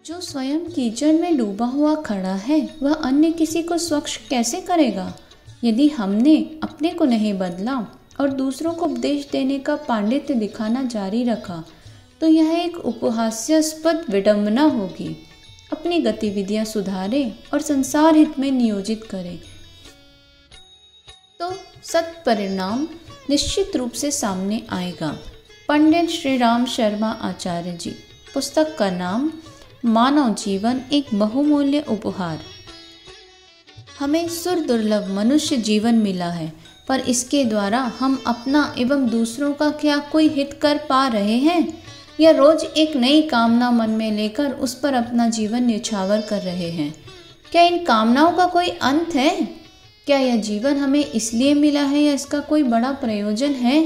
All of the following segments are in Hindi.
जो स्वयं कीचड़ में डूबा हुआ खड़ा है वह अन्य किसी को स्वच्छ कैसे करेगा। यदि हमने अपने को नहीं बदला और दूसरों को उपदेश देने का पांडित्य दिखाना जारी रखा तो यह एक उपहास्यास्पद विडंबना होगी। अपनी गतिविधियां सुधारें और संसार हित में नियोजित करें तो सत्परिणाम निश्चित रूप से सामने आएगा। पंडित श्री राम शर्मा आचार्य जी। पुस्तक का नाम मानव जीवन एक बहुमूल्य उपहार। हमें सुर दुर्लभ मनुष्य जीवन मिला है, पर इसके द्वारा हम अपना एवं दूसरों का क्या कोई हित कर पा रहे हैं, या रोज एक नई कामना मन में लेकर उस पर अपना जीवन न्यौछावर कर रहे हैं। क्या इन कामनाओं का कोई अंत है? क्या यह जीवन हमें इसलिए मिला है या इसका कोई बड़ा प्रयोजन है?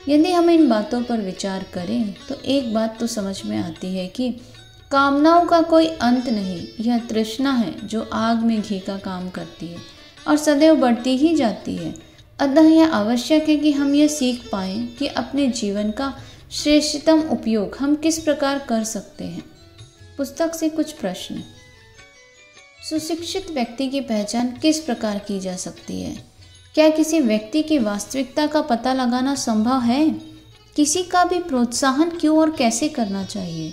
यदि हम इन बातों पर विचार करें तो एक बात तो समझ में आती है कि कामनाओं का कोई अंत नहीं। यह तृष्णा है जो आग में घी का काम करती है और सदैव बढ़ती ही जाती है। अतः यह आवश्यक है कि हम यह सीख पाएं कि अपने जीवन का श्रेष्ठतम उपयोग हम किस प्रकार कर सकते हैं। पुस्तक से कुछ प्रश्न। सुशिक्षित व्यक्ति की पहचान किस प्रकार की जा सकती है? क्या किसी व्यक्ति की वास्तविकता का पता लगाना संभव है? किसी का भी प्रोत्साहन क्यों और कैसे करना चाहिए?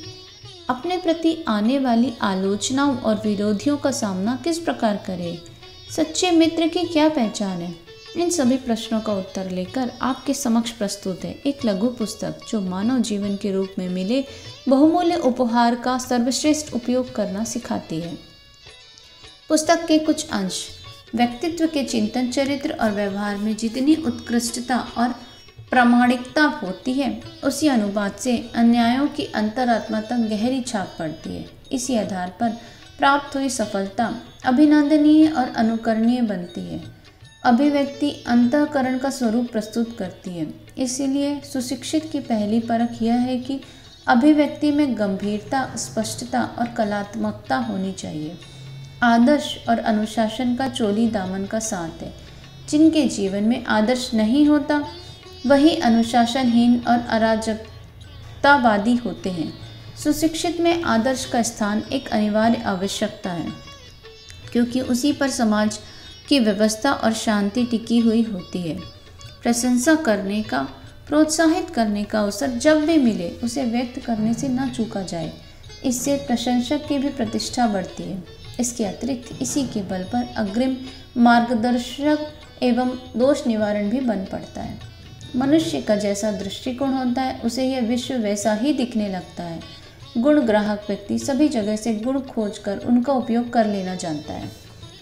अपने प्रति आने वाली आलोचनाओं और विरोधियों का सामना किस प्रकार करें? सच्चे मित्र की क्या पहचान है? इन सभी प्रश्नों का उत्तर लेकर आपके समक्ष प्रस्तुत है एक लघु पुस्तक जो मानव जीवन के रूप में मिले बहुमूल्य उपहार का सर्वश्रेष्ठ उपयोग करना सिखाती है। पुस्तक के कुछ अंश। व्यक्तित्व के चिंतन, चरित्र और व्यवहार में जितनी उत्कृष्टता और प्रामाणिकता होती है उसी अनुपात से अन्यायों की अंतरात्मा तक गहरी छाप पड़ती है। इसी आधार पर प्राप्त हुई सफलता अभिनंदनीय और अनुकरणीय बनती है। अभिव्यक्ति अंतःकरण का स्वरूप प्रस्तुत करती है। इसीलिए सुशिक्षित की पहली परख यह है कि अभिव्यक्ति में गंभीरता, स्पष्टता और कलात्मकता होनी चाहिए। आदर्श और अनुशासन का चोली दामन का साथ है। जिनके जीवन में आदर्श नहीं होता वही अनुशासनहीन और अराजकतावादी होते हैं। सुशिक्षित में आदर्श का स्थान एक अनिवार्य आवश्यकता है, क्योंकि उसी पर समाज की व्यवस्था और शांति टिकी हुई होती है। प्रशंसा करने का, प्रोत्साहित करने का अवसर जब भी मिले उसे व्यक्त करने से न चूका जाए। इससे प्रशंसक की भी प्रतिष्ठा बढ़ती है। इसके अतिरिक्त इसी के बल पर अग्रिम मार्गदर्शक एवं दोष निवारण भी बन पड़ता है। मनुष्य का जैसा दृष्टिकोण होता है उसे यह विश्व वैसा ही दिखने लगता है। गुण ग्राहक व्यक्ति सभी जगह से गुण खोजकर उनका उपयोग कर लेना जानता है।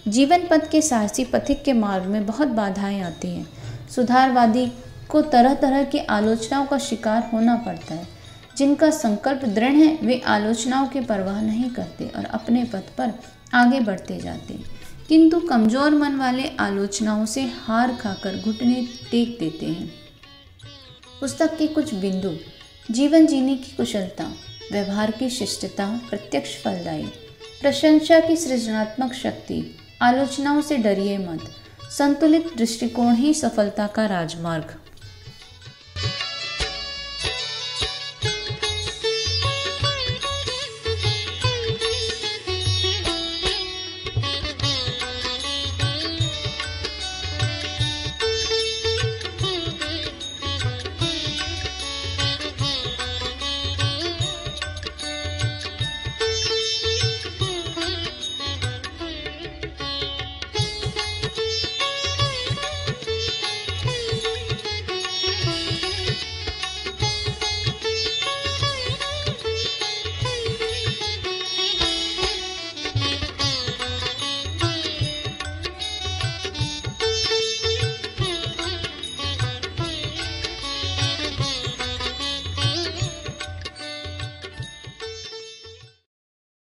जीवन पथ के साहसी पथिक के मार्ग में बहुत बाधाएं आती हैं। सुधारवादी को तरह तरह की आलोचनाओं का शिकार होना पड़ता है। जिनका संकल्प दृढ़ है वे आलोचनाओं की परवाह नहीं करते और अपने पथ पर आगे बढ़ते जाते हैं, किंतु कमजोर मन वाले आलोचनाओं से हार खाकर घुटने टेक देते हैं। पुस्तक के कुछ बिंदु। जीवन जीने की कुशलता, व्यवहार की शिष्टता प्रत्यक्ष फलदायी, प्रशंसा की सृजनात्मक शक्ति, आलोचनाओं से डरिए मत, संतुलित दृष्टिकोण ही सफलता का राजमार्ग।